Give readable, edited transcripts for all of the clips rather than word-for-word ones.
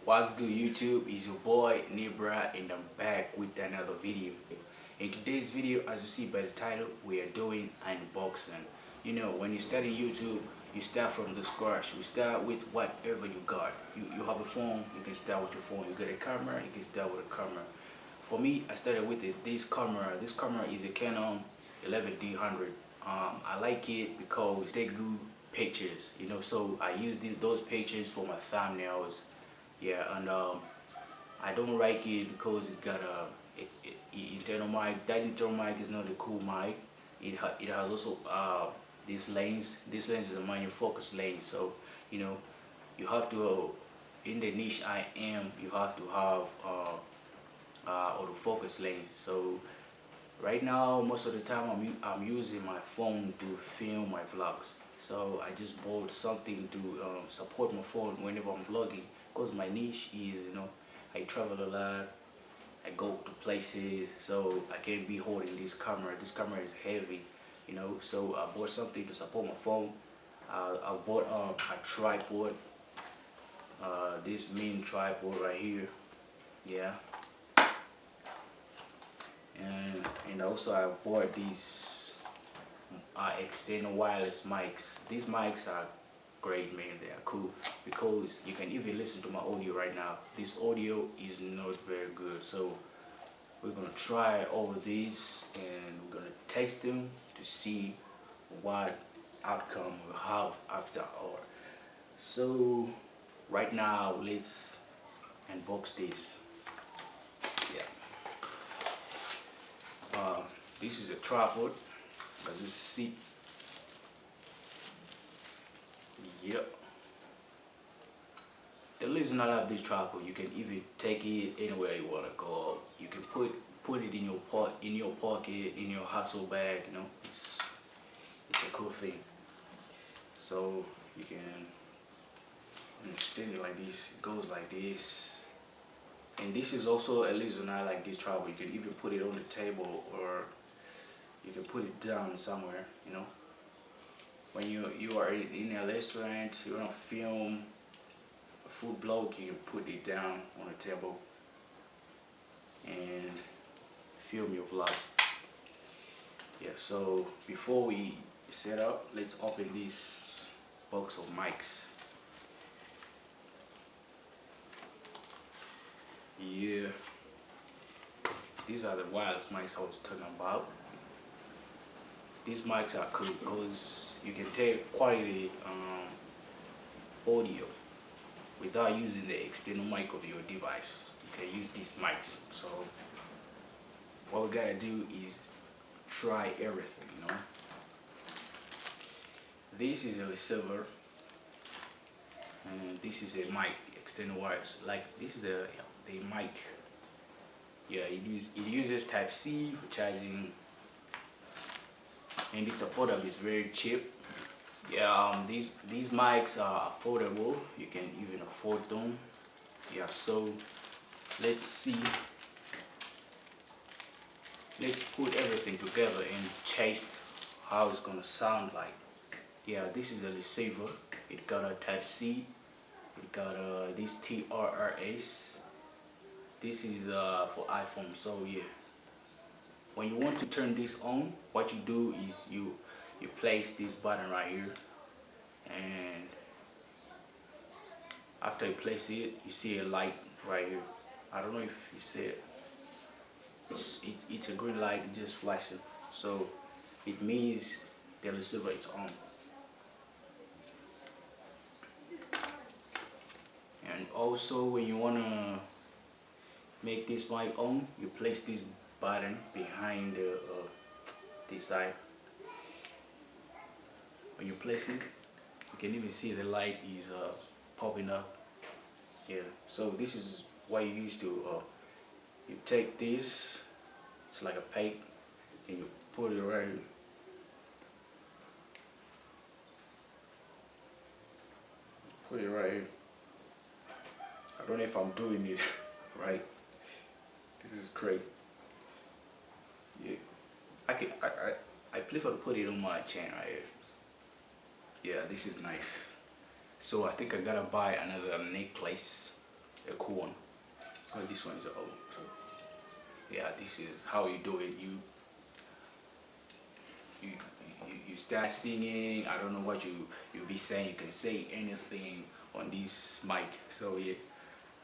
What's good, YouTube? It's your boy Nibra and I'm back with another video. In today's video, as you see by the title, we are doing unboxing. You know, when you start in YouTube, you start from the scratch. You start with whatever you got. You have a phone, you can start with your phone. You got a camera, you can start with a camera. For me, I started with this camera. This camera is a Canon 11D100. I like it because they good pictures, you know, so I use those pictures for my thumbnails. Yeah, and I don't like it because it got internal mic. That internal mic is not a cool mic. It has also this lens. This lens is a manual focus lens, so you know you have to in the niche I am. You have to have autofocus lens. So right now, most of the time I'm using my phone to film my vlogs. So I just bought something to support my phone whenever I'm vlogging. Because my niche is, you know, I travel a lot, I go to places, so I can't be holding this camera. This camera is heavy, you know, so I bought something to support my phone. I bought a tripod, this main tripod right here, yeah. And also I bought these external wireless mics. These mics are great, man. They are cool because you can even listen to my audio right now. This audio is not very good, so we're gonna try all of these and we're gonna test them to see what outcome we'll have after all. So right now, let's unbox this. Yeah. This is a tripod, as you see. Yep. The reason I love this tripod, you can even take it anywhere you wanna go. You can put it in your pocket, in your hustle bag. You know, it's a cool thing. So you can extend it like this. It goes like this. And this is also a reason I like this tripod. You can even put it on the table or you can put it down somewhere. You know. When you are in a restaurant, you want to film a food blog, you put it down on the table and film your vlog. Yeah, so before we set up, let's open this box of mics. Yeah, these are the wireless mics I was talking about. These mics are cool because you can take quality audio without using the external mic of your device. You can use these mics. So what we gotta do is try everything, you know. This is a receiver and this is a mic, external wires. Like this is a mic. Yeah, it uses type C for charging. And it's affordable, it's very cheap. Yeah, these mics are affordable, you can even afford them. Yeah, so let's put everything together and taste how it's gonna sound like. Yeah, this is a receiver. It got a type C, it got this TRRS. This is for iPhone. So yeah, when you want to turn this on, what you do is you place this button right here, and after you place it, you see a light right here. I don't know if you see it. It's a green light, it just flashing. So it means the receiver is on. And also when you wanna make this mic on, you place this button behind this side. When you place it, you can even see the light is popping up. Yeah, so this is what you use to you take this, it's like a pipe, and you put it right here. Put it right here. I don't know if I'm doing it right. This is great. Yeah, I prefer to put it on my chain right here. Yeah, this is nice. So I think I gotta buy another necklace a cool one. Because this one is old. So yeah, this is how you do it. You you start singing. I don't know what you'll be saying. You can say anything on this mic. So yeah.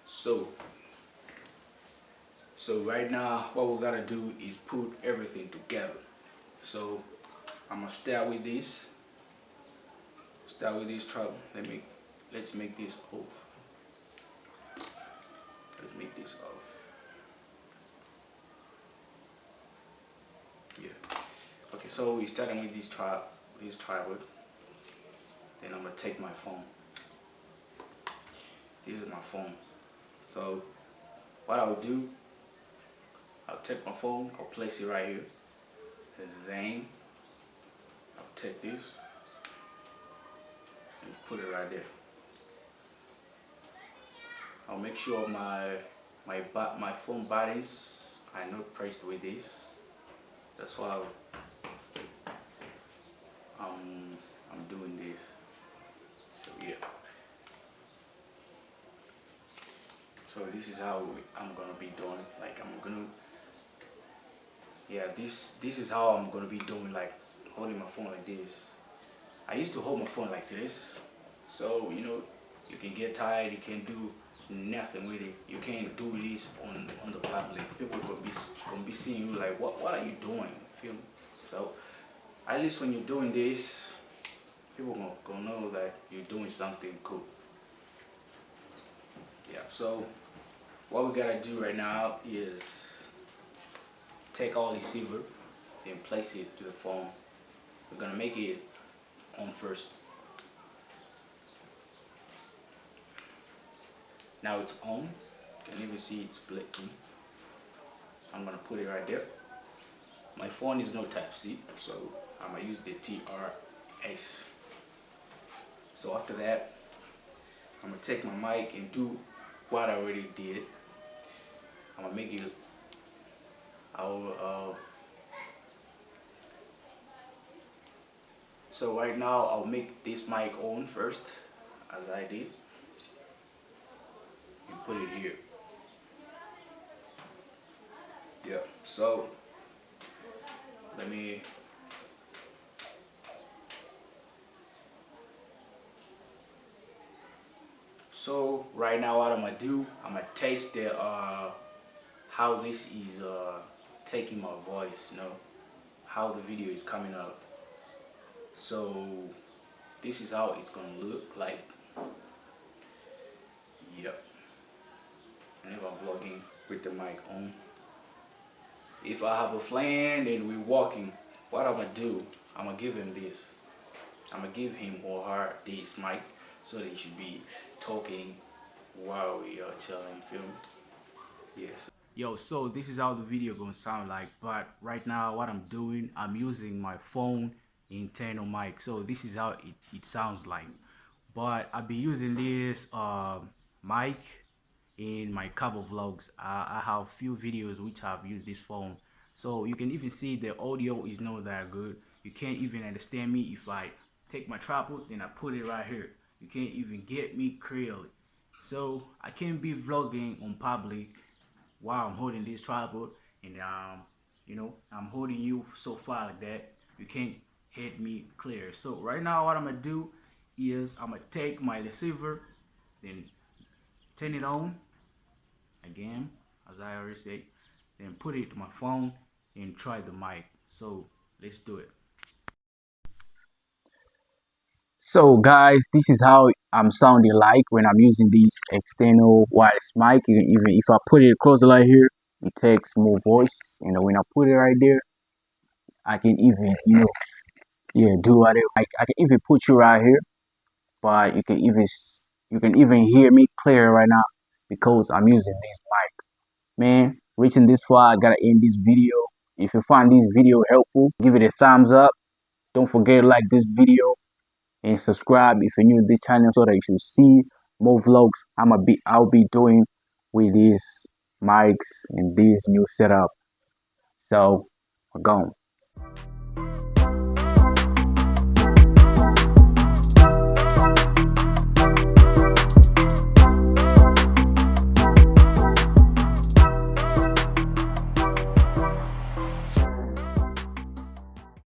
So right now, what we gotta do is put everything together. So I'm gonna start with this. Start with this trouble. Let's make this off. Let's make this off. Yeah. Okay, so we're starting with this tripod. Then I'm gonna take my phone. This is my phone. So what I'll do, I'll take my phone, I'll place it right here. And then I'll take this and put it right there. I'll make sure my phone buttons are not pressed with this. That's why I'm doing this. So yeah. So this is how I'm gonna be doing. Like this is how I'm gonna be doing. Like holding my phone like this. I used to hold my phone like this. So you know, you can get tired. You can do nothing with it. You can't do this on the public. People gonna be seeing you like, what are you doing? Feel me? So at least when you're doing this, people gonna know that you're doing something cool. Yeah. So what we gotta do right now is take all the silver and place it to the phone. We're gonna make it on first. Now it's on. You can even see it's blinking. I'm gonna put it right there. My phone is no type C, so I'm gonna use the TRS. So after that, I'm gonna take my mic and do what I already did. I'm gonna make it. So right now I'll make this mic on first, as I did. You put it here. Yeah. So let me. So right now what I'm gonna do, I'm gonna taste the how this is taking my voice, you know, how the video is coming up. So this is how it's gonna look like. Yep. And if I'm vlogging with the mic on. If I have a friend and we're walking, what I'm gonna do, I'm gonna give him this. I'm gonna give him or her this mic so they should be talking while we are chilling, feel me? Yes. Yo, so this is how the video gonna sound like, but right now what I'm doing, I'm using my phone internal mic. So this is how it sounds like. But I'll be using this mic in my cover vlogs. I have few videos which I've used this phone. So you can even see the audio is not that good. You can't even understand me if I take my tripod and I put it right here. You can't even get me clearly. So I can't be vlogging on public while I'm holding this tripod and you know, I'm holding you so far like that you can't hit me clear. So right now what I'm gonna do is I'm gonna take my receiver, then turn it on again as I already said, then put it to my phone and try the mic. So let's do it. So guys, this is how I'm sounding like when I'm using this external wireless mic. Even if I put it closer right here, it takes more voice. You know, when I put it right there, I can even, you know, yeah, do whatever. I can even put you right here, but you can even hear me clear right now because I'm using this mic. Man, reaching this far, I gotta end this video. If you find this video helpful, give it a thumbs up. Don't forget to like this video and subscribe if you're new to this channel so that you should see more vlogs I'll be doing with these mics and this new setup. So we're gone.